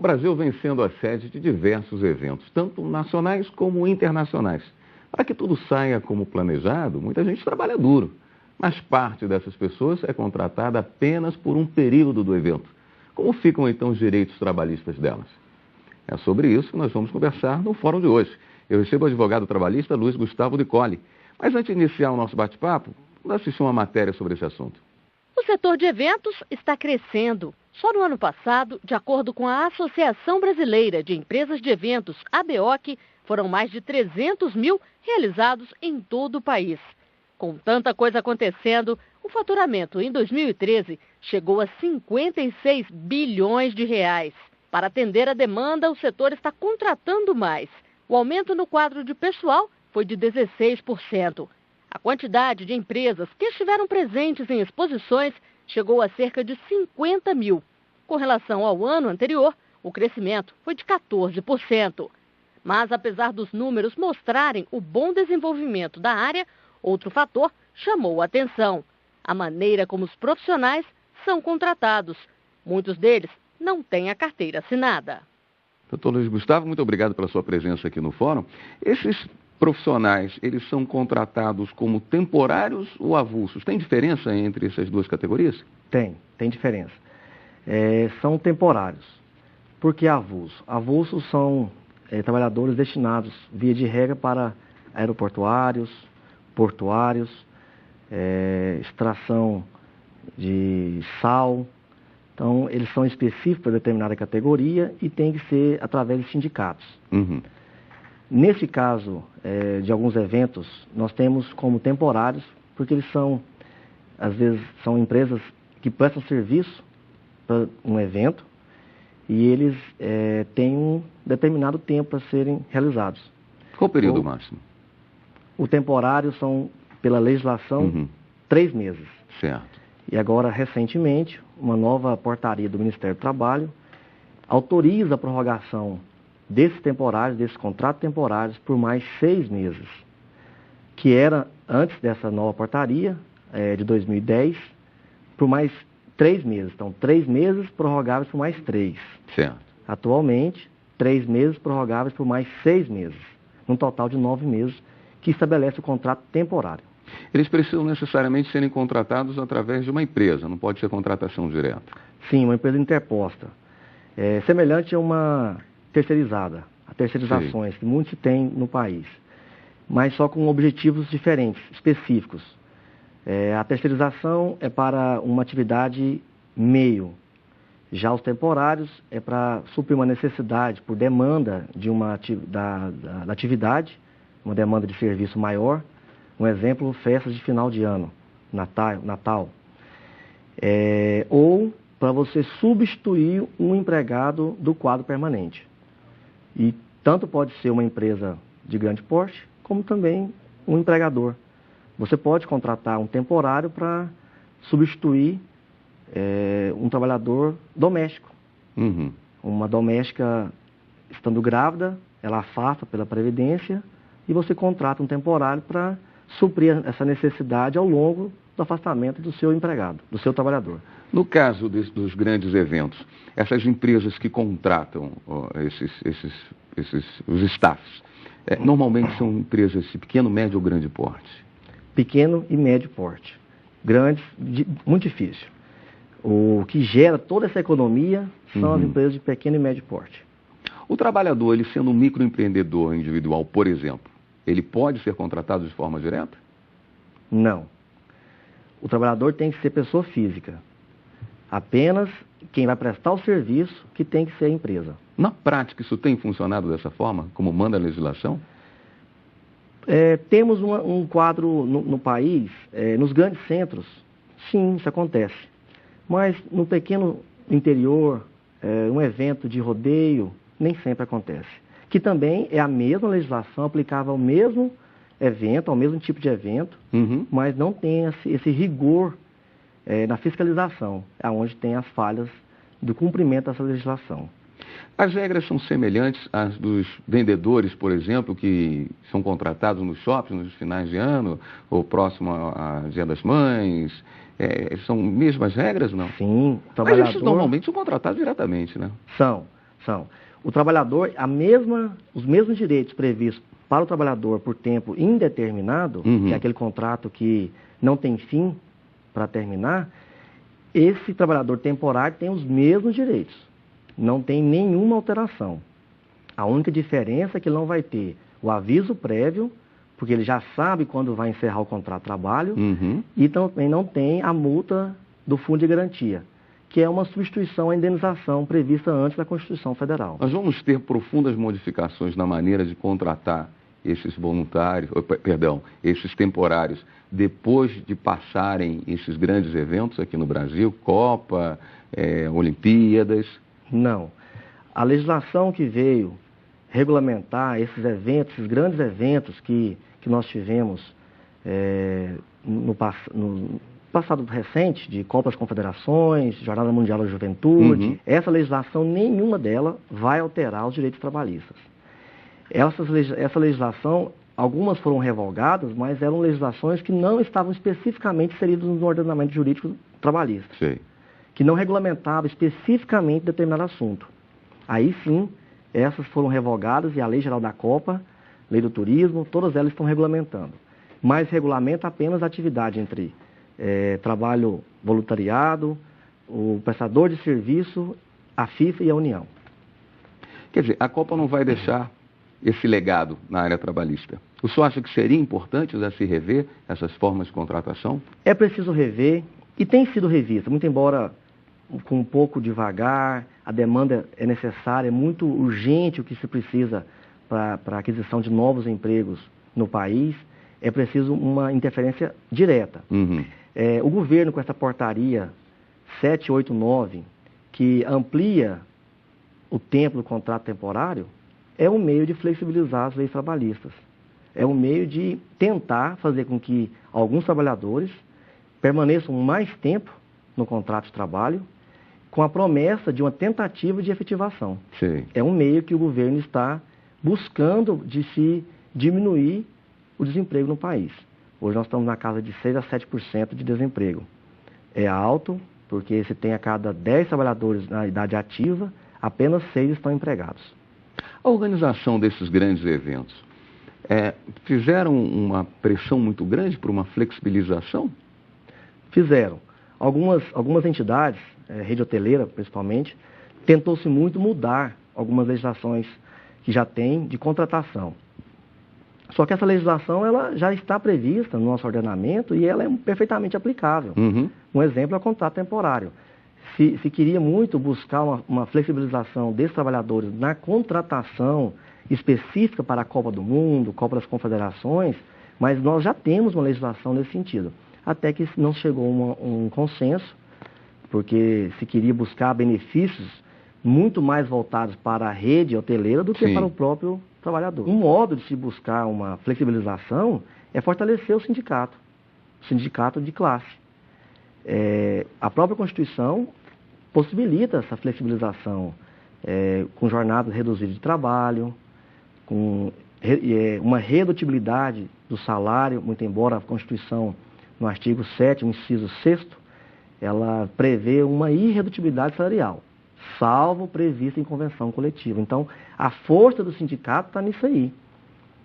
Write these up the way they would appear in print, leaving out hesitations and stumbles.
O Brasil vem sendo a sede de diversos eventos, tanto nacionais como internacionais. Para que tudo saia como planejado, muita gente trabalha duro, mas parte dessas pessoas é contratada apenas por um período do evento. Como ficam então os direitos trabalhistas delas? É sobre isso que nós vamos conversar no fórum de hoje. Eu recebo o advogado trabalhista Luiz Gustavo de Colli. Mas antes de iniciar o nosso bate-papo, vamos assistir uma matéria sobre esse assunto. O setor de eventos está crescendo. Só no ano passado, de acordo com a Associação Brasileira de Empresas de Eventos, ABEOC, foram mais de 300 mil realizados em todo o país. Com tanta coisa acontecendo, o faturamento em 2013 chegou a 56 bilhões de reais. Para atender a demanda, o setor está contratando mais. O aumento no quadro de pessoal foi de 16%. A quantidade de empresas que estiveram presentes em exposições chegou a cerca de 50 mil. Com relação ao ano anterior, o crescimento foi de 14%. Mas, apesar dos números mostrarem o bom desenvolvimento da área, outro fator chamou a atenção: a maneira como os profissionais são contratados. Muitos deles não têm a carteira assinada. Doutor Luiz Gustavo, muito obrigado pela sua presença aqui no fórum. Esses profissionais, eles são contratados como temporários ou avulsos? Tem diferença entre essas duas categorias? Tem diferença. São temporários. Por que avulso? Avulsos são trabalhadores destinados, via de regra, para aeroportuários, portuários, extração de sal. Então, eles são específicos para determinada categoria e tem que ser através de sindicatos. Uhum. Nesse caso de alguns eventos, nós temos como temporários, porque eles são, às vezes, são empresas que prestam serviço para um evento e eles têm um determinado tempo para serem realizados. Qual o período máximo? O temporário são, pela legislação, 3 meses. Certo. E agora, recentemente, uma nova portaria do Ministério do Trabalho autoriza a prorrogação desses temporários, desses contratos temporários, por mais 6 meses, que era, antes dessa nova portaria, de 2010, por mais 3 meses. Então, 3 meses prorrogáveis por mais 3. Certo. Atualmente, 3 meses prorrogáveis por mais 6 meses, num total de 9 meses, que estabelece o contrato temporário. Eles precisam necessariamente serem contratados através de uma empresa, não pode ser contratação direta? Sim, uma empresa interposta. Semelhante a uma terceirizada, a terceirizações que muitos têm no país, mas só com objetivos diferentes, específicos. A terceirização é para uma atividade meio, já os temporários é para suprir uma necessidade por demanda de da atividade, uma demanda de serviço maior. Um exemplo, festas de final de ano, Natal. Ou para você substituir um empregado do quadro permanente. E tanto pode ser uma empresa de grande porte, como também um empregador. Você pode contratar um temporário para substituir um trabalhador doméstico. Uhum. Uma doméstica estando grávida, ela afasta pela Previdência e você contrata um temporário para suprir essa necessidade ao longo do afastamento do seu empregado, do seu trabalhador. No caso dos grandes eventos, essas empresas que contratam os staffs, normalmente são empresas de pequeno, médio ou grande porte? Pequeno e médio porte. Grandes, muito difícil. O que gera toda essa economia são as empresas de pequeno e médio porte. O trabalhador, ele sendo um microempreendedor individual, por exemplo, ele pode ser contratado de forma direta? Não. O trabalhador tem que ser pessoa física. Apenas quem vai prestar o serviço que tem que ser a empresa. Na prática, isso tem funcionado dessa forma, como manda a legislação? Temos um quadro no país, nos grandes centros, sim, isso acontece. Mas no pequeno interior, um evento de rodeio, nem sempre acontece. Que também é a mesma legislação aplicável ao mesmo evento, ao mesmo tipo de evento, mas não tem esse rigor na fiscalização, onde tem as falhas do cumprimento dessa legislação. As regras são semelhantes às dos vendedores, por exemplo, que são contratados nos shoppings nos finais de ano, ou próximo a Dia das Mães. São mesmas regras, não? Sim. Mas esses normalmente são contratados diretamente, né? São. São. O trabalhador, os mesmos direitos previstos para o trabalhador por tempo indeterminado, que é aquele contrato que não tem fim para terminar, esse trabalhador temporário tem os mesmos direitos. Não tem nenhuma alteração. A única diferença é que ele não vai ter o aviso prévio, porque ele já sabe quando vai encerrar o contrato de trabalho, e também não tem a multa do Fundo de Garantia, que é uma substituição à indenização prevista antes da Constituição Federal. Nós vamos ter profundas modificações na maneira de contratar esses voluntários, esses temporários, depois de passarem esses grandes eventos aqui no Brasil, Copa, Olimpíadas? Não. A legislação que veio regulamentar esses eventos, esses grandes eventos que nós tivemos no passado recente, de Copas Confederações, Jornada Mundial da Juventude, essa legislação, nenhuma dela vai alterar os direitos trabalhistas. Essa legislação, algumas foram revogadas, mas eram legislações que não estavam especificamente inseridas no ordenamento jurídico trabalhista, que não regulamentava especificamente determinado assunto. Aí sim, essas foram revogadas e a Lei Geral da Copa, Lei do Turismo, todas elas estão regulamentando. Mas regulamenta apenas a atividade entre trabalho voluntariado, o prestador de serviço, a FIFA e a União. Quer dizer, a Copa não vai deixar esse legado na área trabalhista. O senhor acha que seria importante se rever essas formas de contratação? É preciso rever e tem sido revista, muito embora com um pouco devagar, a demanda é necessária, é muito urgente o que se precisa para a aquisição de novos empregos no país, é preciso uma interferência direta. O governo, com essa portaria 789, que amplia o tempo do contrato temporário, é um meio de flexibilizar as leis trabalhistas. É um meio de tentar fazer com que alguns trabalhadores permaneçam mais tempo no contrato de trabalho, com a promessa de uma tentativa de efetivação. É um meio que o governo está buscando de se diminuir o desemprego no país. Hoje nós estamos na casa de 6 a 7% de desemprego. É alto, porque se tem a cada 10 trabalhadores na idade ativa, apenas 6 estão empregados. A organização desses grandes eventos fizeram uma pressão muito grande por uma flexibilização? Fizeram. Algumas entidades, rede hoteleira principalmente, tentou-se muito mudar algumas legislações que já tem de contratação. Só que essa legislação ela já está prevista no nosso ordenamento e ela é perfeitamente aplicável. Um exemplo é o contrato temporário. Se queria muito buscar uma flexibilização desses trabalhadores na contratação específica para a Copa do Mundo, Copa das Confederações, mas nós já temos uma legislação nesse sentido. Até que não chegou um consenso, porque se queria buscar benefícios muito mais voltados para a rede hoteleira do que para o próprio trabalhador. Um modo de se buscar uma flexibilização é fortalecer o sindicato de classe. A própria Constituição possibilita essa flexibilização com jornadas reduzidas de trabalho, com uma redutibilidade do salário, muito embora a Constituição, no artigo 7º, inciso 6º, ela prevê uma irredutibilidade salarial, salvo prevista em convenção coletiva. Então, a força do sindicato está nisso aí.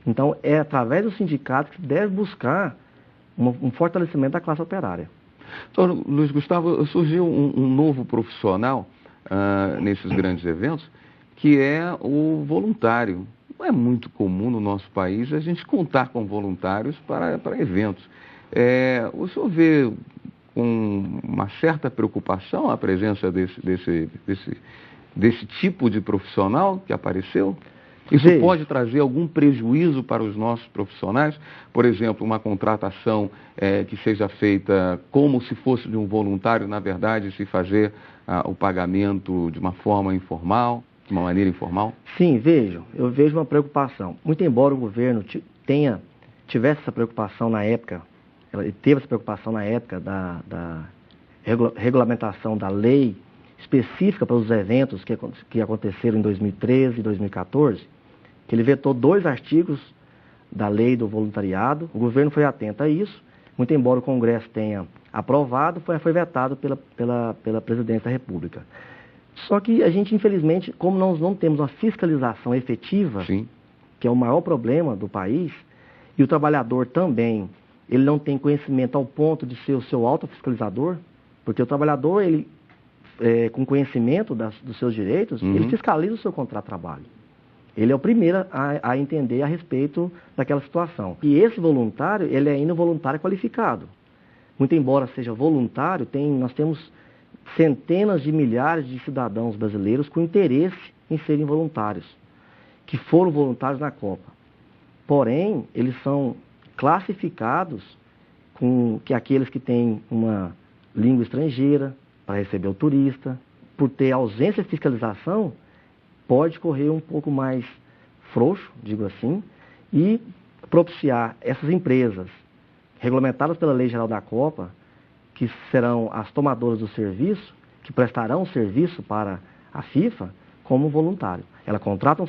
Então, é através do sindicato que deve buscar um fortalecimento da classe operária. Então, Luiz Gustavo, surgiu um novo profissional nesses grandes eventos, que é o voluntário. Não é muito comum no nosso país a gente contar com voluntários para eventos. O senhor vê com uma certa preocupação a presença desse tipo de profissional que apareceu? Isso pode trazer algum prejuízo para os nossos profissionais? Por exemplo, uma contratação que seja feita como se fosse de um voluntário, na verdade, se fazer o pagamento de uma forma informal, de uma maneira informal? Sim, eu vejo uma preocupação. Muito embora o governo tivesse essa preocupação na época, ele teve essa preocupação na época da regulamentação da lei específica para os eventos que aconteceram em 2013 e 2014, que ele vetou 2 artigos da lei do voluntariado. O governo foi atento a isso, muito embora o Congresso tenha aprovado, foi vetado pela Presidência da República. Só que a gente, infelizmente, como nós não temos uma fiscalização efetiva, Sim. que é o maior problema do país, e o trabalhador também, ele não tem conhecimento ao ponto de ser o seu autofiscalizador, porque o trabalhador, ele, com conhecimento dos seus direitos, ele fiscaliza o seu contrato de trabalho. Ele é o primeiro a entender a respeito daquela situação. E esse voluntário, ele é ainda um voluntário qualificado. Muito embora seja voluntário, nós temos centenas de milhares de cidadãos brasileiros com interesse em serem voluntários, que foram voluntários na Copa. Porém, eles são classificados com que aqueles que têm uma língua estrangeira para receber o turista, por ter ausência de fiscalização, pode correr um pouco mais frouxo, digo assim, e propiciar essas empresas regulamentadas pela Lei Geral da Copa, que serão as tomadoras do serviço, que prestarão serviço para a FIFA, como voluntário. Ela contrata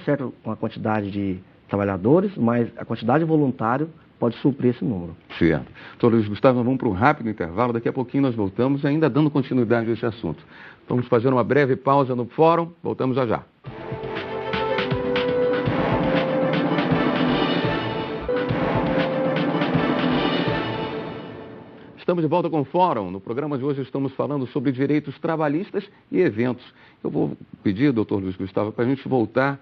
uma quantidade de trabalhadores, mas a quantidade de voluntário pode suprir esse número. Certo. Doutor Luiz Gustavo, nós vamos para um rápido intervalo, daqui a pouquinho nós voltamos, ainda dando continuidade a esse assunto. Vamos fazer uma breve pausa no fórum, voltamos já já. Estamos de volta com o Fórum. No programa de hoje estamos falando sobre direitos trabalhistas e eventos. Eu vou pedir, doutor Luiz Gustavo, para a gente voltar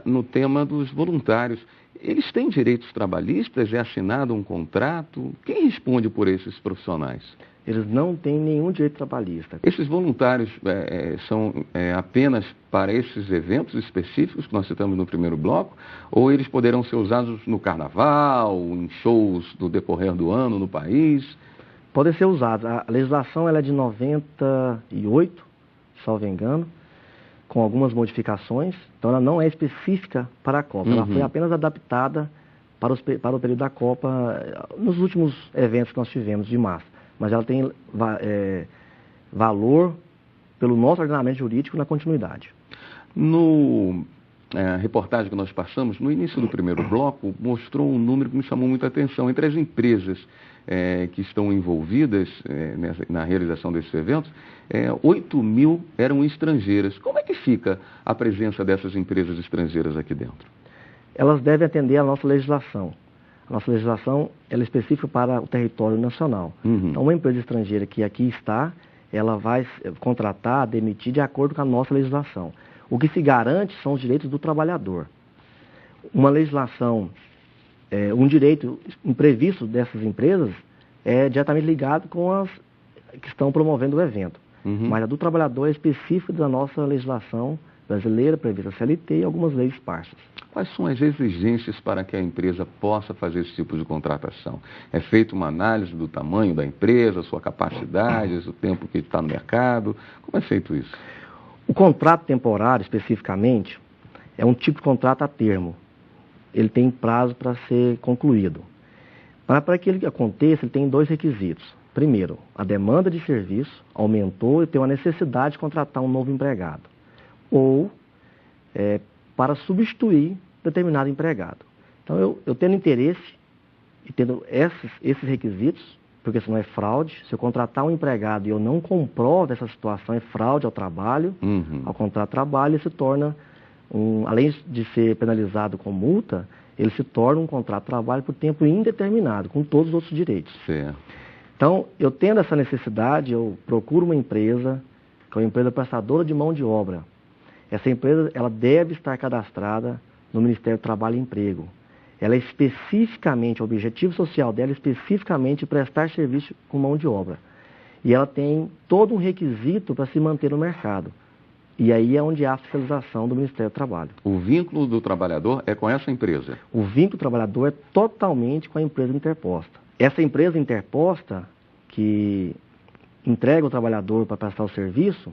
no tema dos voluntários. Eles têm direitos trabalhistas? É assinado um contrato? Quem responde por esses profissionais? Eles não têm nenhum direito trabalhista. Esses voluntários são apenas para esses eventos específicos que nós citamos no primeiro bloco? Ou eles poderão ser usados no carnaval, em shows do decorrer do ano no país? Podem ser usados. A legislação ela é de 98, salvo engano, com algumas modificações. Então ela não é específica para a Copa. Ela foi apenas adaptada para o período da Copa nos últimos eventos que nós tivemos de massa. Mas ela tem valor pelo nosso ordenamento jurídico na continuidade. No reportagem que nós passamos, no início do primeiro bloco, mostrou um número que me chamou muita atenção. Entre as empresas que estão envolvidas na realização desses eventos, 8.000 eram estrangeiras. Como é que fica a presença dessas empresas estrangeiras aqui dentro? Elas devem atender à nossa legislação. A nossa legislação ela é específica para o território nacional. Então, uma empresa estrangeira que aqui está, ela vai contratar, demitir de acordo com a nossa legislação. O que se garante são os direitos do trabalhador. Uma legislação, um direito imprevisto dessas empresas é diretamente ligado com as que estão promovendo o evento. Mas a do trabalhador é específica da nossa legislação brasileira, prevista CLT e algumas leis esparsas. Quais são as exigências para que a empresa possa fazer esse tipo de contratação? É feita uma análise do tamanho da empresa, sua capacidade, o tempo que está no mercado? Como é feito isso? O contrato temporário, especificamente, é um tipo de contrato a termo. Ele tem prazo para ser concluído. Para que ele aconteça, ele tem dois requisitos. Primeiro, a demanda de serviço aumentou e tem uma necessidade de contratar um novo empregado. Ou para substituir determinado empregado. Então, eu tendo interesse e tendo esses requisitos, porque senão é fraude, se eu contratar um empregado e eu não comprovo essa situação, é fraude ao trabalho, ao contrato de trabalho, ele se torna, além de ser penalizado com multa, ele se torna um contrato de trabalho por tempo indeterminado, com todos os outros direitos. Certo. Então, eu tendo essa necessidade, eu procuro uma empresa, que é uma empresa prestadora de mão de obra. Essa empresa ela deve estar cadastrada no Ministério do Trabalho e Emprego. Ela é especificamente, o objetivo social dela é especificamente prestar serviço com mão de obra. E ela tem todo um requisito para se manter no mercado. E aí é onde há a fiscalização do Ministério do Trabalho. O vínculo do trabalhador é com essa empresa? O vínculo do trabalhador é totalmente com a empresa interposta. Essa empresa interposta, que entrega o trabalhador para prestar o serviço,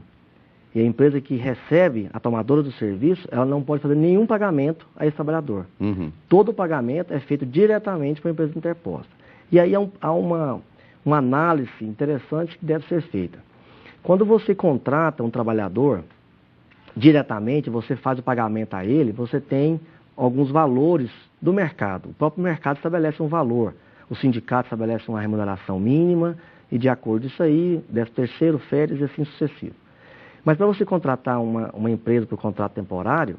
e a empresa que recebe a tomadora do serviço, ela não pode fazer nenhum pagamento a esse trabalhador. Todo o pagamento é feito diretamente para a empresa interposta. E aí há uma análise interessante que deve ser feita. Quando você contrata um trabalhador, diretamente, você faz o pagamento a ele, você tem alguns valores do mercado. O próprio mercado estabelece um valor. O sindicato estabelece uma remuneração mínima e, de acordo com isso aí, 13º, férias e assim sucessivo. Mas para você contratar uma empresa por contrato temporário,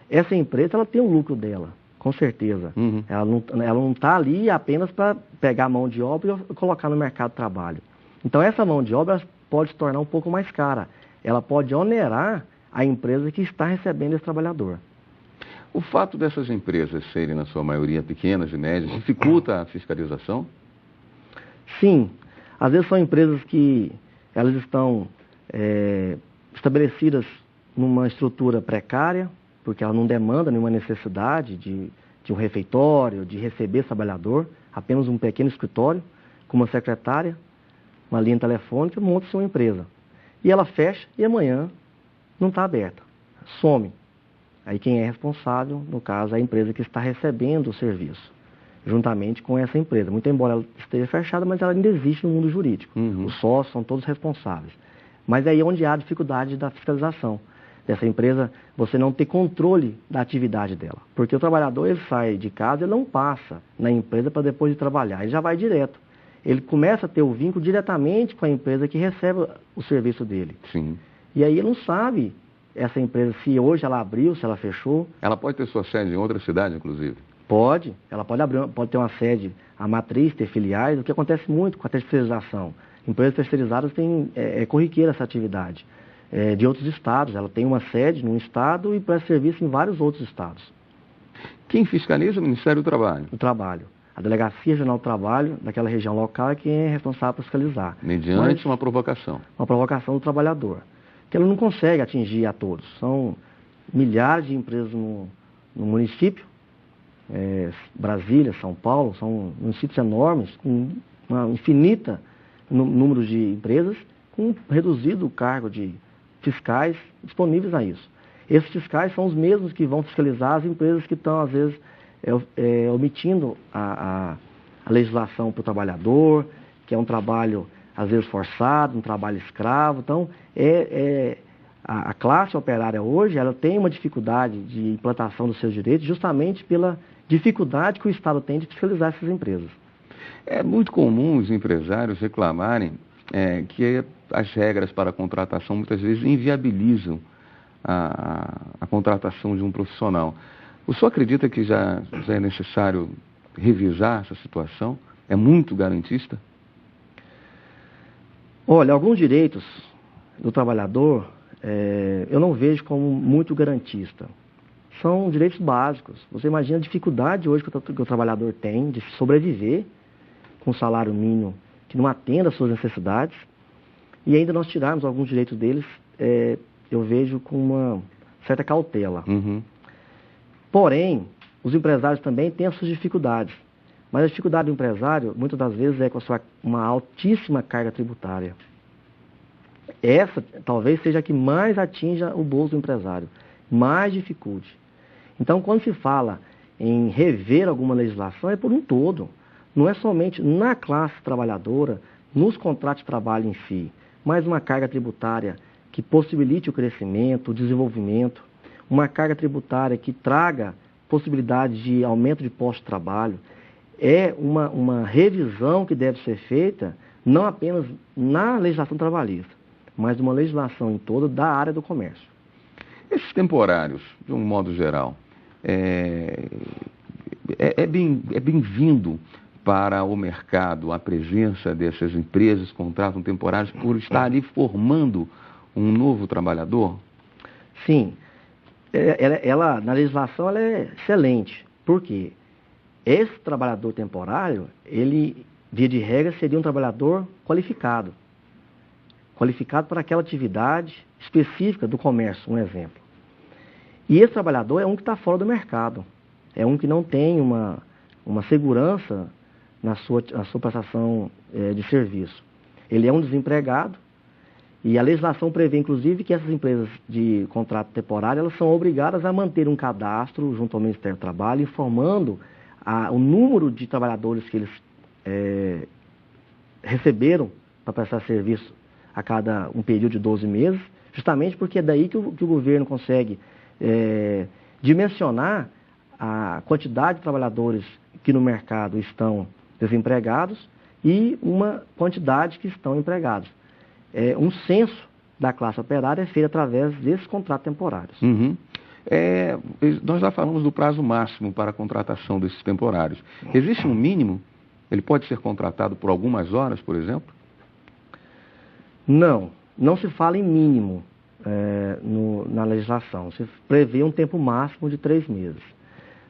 essa empresa ela tem o lucro dela, com certeza. Uhum. Ela não está ali apenas para pegar a mão de obra e colocar no mercado de trabalho. Então essa mão de obra pode se tornar um pouco mais cara. Ela pode onerar a empresa que está recebendo esse trabalhador. O fato dessas empresas serem, na sua maioria, pequenas e médias, dificulta a fiscalização? Sim. Às vezes são empresas que elas estão estabelecidas numa estrutura precária, porque ela não demanda nenhuma necessidade de um refeitório, de receber trabalhador, apenas um pequeno escritório, com uma secretária, uma linha telefônica, monta sua empresa. E ela fecha e amanhã não está aberta, some. Aí quem é responsável, no caso, é a empresa que está recebendo o serviço, juntamente com essa empresa. Muito embora ela esteja fechada, mas ela ainda existe no mundo jurídico. Uhum. Os sócios são todos responsáveis. Mas é aí onde há a dificuldade da fiscalização dessa empresa, você não ter controle da atividade dela. Porque o trabalhador, ele sai de casa, ele não passa na empresa para depois de trabalhar, ele já vai direto. Ele começa a ter o vínculo diretamente com a empresa que recebe o serviço dele. Sim. E aí ele não sabe, essa empresa, se hoje ela abriu, se ela fechou. Ela pode ter sua sede em outra cidade, inclusive? Pode. Ela pode abrir, pode ter uma sede, a matriz, ter filiais, o que acontece muito com a terceirização. Empresas terceirizadas têm, corriqueira essa atividade. De outros estados, ela tem uma sede num estado e presta serviço em vários outros estados. Quem fiscaliza é o Ministério do Trabalho? O trabalho. A Delegacia Regional do Trabalho daquela região local é quem é responsável por fiscalizar. Mediante uma provocação? Uma provocação do trabalhador. Que ela não consegue atingir a todos. São milhares de empresas no município, Brasília, São Paulo, são municípios enormes, com uma infinita número de empresas, com reduzido o cargo de fiscais disponíveis a isso. Esses fiscais são os mesmos que vão fiscalizar as empresas que estão, às vezes, omitindo a legislação para o trabalhador, que é um trabalho, às vezes, forçado, um trabalho escravo. Então, a classe operária hoje, ela tem uma dificuldade de implantação dos seus direitos justamente pela dificuldade que o Estado tem de fiscalizar essas empresas. É muito comum os empresários reclamarem que as regras para a contratação muitas vezes inviabilizam a contratação de um profissional. O senhor acredita que já é necessário revisar essa situação? É muito garantista? Olha, alguns direitos do trabalhador eu não vejo como muito garantista. São direitos básicos. Você imagina a dificuldade hoje que o trabalhador tem de sobreviver com um salário mínimo que não atenda às suas necessidades, e ainda nós tirarmos alguns direitos deles, eu vejo com uma certa cautela. Uhum. Porém, os empresários também têm as suas dificuldades. Mas a dificuldade do empresário, muitas das vezes, é com uma altíssima carga tributária. Essa talvez seja a que mais atinja o bolso do empresário, mais dificulte. Então, quando se fala em rever alguma legislação, é por um todo. Não é somente na classe trabalhadora, nos contratos de trabalho em si, mas uma carga tributária que possibilite o crescimento, o desenvolvimento, uma carga tributária que traga possibilidade de aumento de postos de trabalho. É uma revisão que deve ser feita, não apenas na legislação trabalhista, mas uma legislação em toda da área do comércio. Esses temporários, de um modo geral, é bem-vindo para o mercado a presença dessas empresas que contratam temporários por estar ali formando um novo trabalhador? Sim. Ela, na legislação, ela é excelente. Por quê? Esse trabalhador temporário, ele, via de regra, seria um trabalhador qualificado. Qualificado para aquela atividade específica do comércio, um exemplo. E esse trabalhador é um que está fora do mercado. É um que não tem uma segurança na sua prestação de serviço. Ele é um desempregado e a legislação prevê, inclusive, que essas empresas de contrato temporário elas são obrigadas a manter um cadastro junto ao Ministério do Trabalho, informando o número de trabalhadores que eles receberam para prestar serviço a cada um período de 12 meses, justamente porque é daí que o governo consegue dimensionar a quantidade de trabalhadores que no mercado estão desempregados e uma quantidade que estão empregados. Um censo da classe operária é feita através desses contratos temporários. Uhum. Nós já falamos do prazo máximo para a contratação desses temporários. Existe um mínimo? Ele pode ser contratado por algumas horas, por exemplo? Não se fala em mínimo na legislação. Se prevê um tempo máximo de 3 meses.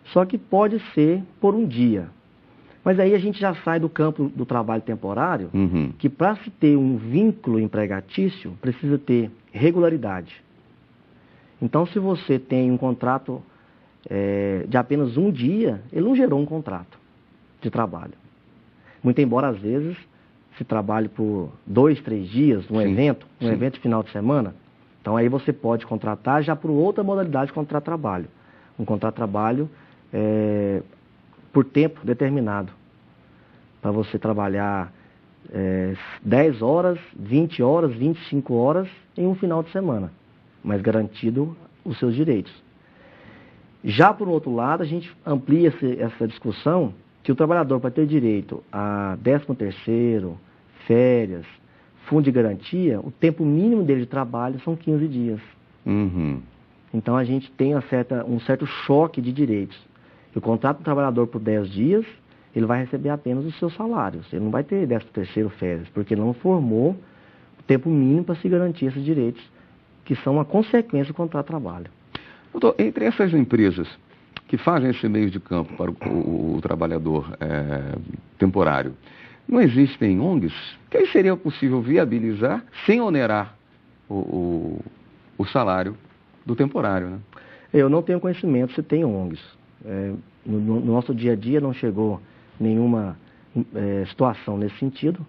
Só que pode ser por um dia. Mas aí a gente já sai do campo do trabalho temporário, que para se ter um vínculo empregatício, precisa ter regularidade. Então, se você tem um contrato de apenas um dia, ele não gerou um contrato de trabalho. Muito embora, às vezes, se trabalhe por 2, 3 dias, evento de final de semana, então aí você pode contratar já por outra modalidade de contrato de trabalho. Um contrato de trabalho por tempo determinado, para você trabalhar 10 horas, 20 horas, 25 horas em um final de semana, mas garantido os seus direitos. Já por outro lado, a gente amplia essa discussão que o trabalhador, para ter direito a 13º, férias, fundo de garantia, o tempo mínimo dele de trabalho são 15 dias. Então a gente tem um certo choque de direitos. O contrato do trabalhador por 10 dias, ele vai receber apenas os seus salários. Ele não vai ter 13º, férias, porque ele não formou o tempo mínimo para se garantir esses direitos, que são uma consequência do contrato de trabalho. Doutor, entre essas empresas que fazem esse meio de campo para o trabalhador temporário, não existem ONGs? Que aí seria possível viabilizar sem onerar o salário do temporário, né? Eu não tenho conhecimento se tem ONGs. No nosso dia a dia não chegou nenhuma situação nesse sentido,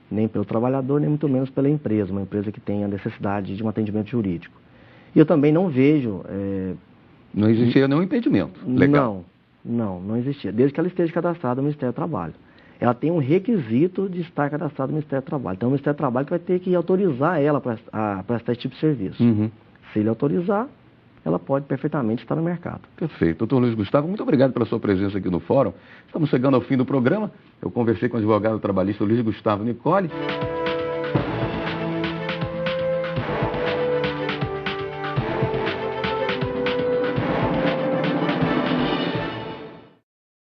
nem pelo trabalhador, nem muito menos pela empresa, uma empresa que tenha necessidade de um atendimento jurídico. E eu também não vejo... Não existia nenhum impedimento legal? Não existia, desde que ela esteja cadastrada no Ministério do Trabalho. Ela tem um requisito de estar cadastrada no Ministério do Trabalho. Então o Ministério do Trabalho vai ter que autorizar ela a prestar esse tipo de serviço. Se ele autorizar, ela pode perfeitamente estar no mercado. Perfeito. Doutor Luiz Gustavo, muito obrigado pela sua presença aqui no Fórum. Estamos chegando ao fim do programa. Eu conversei com o advogado trabalhista Luiz Gustavo Nicoli.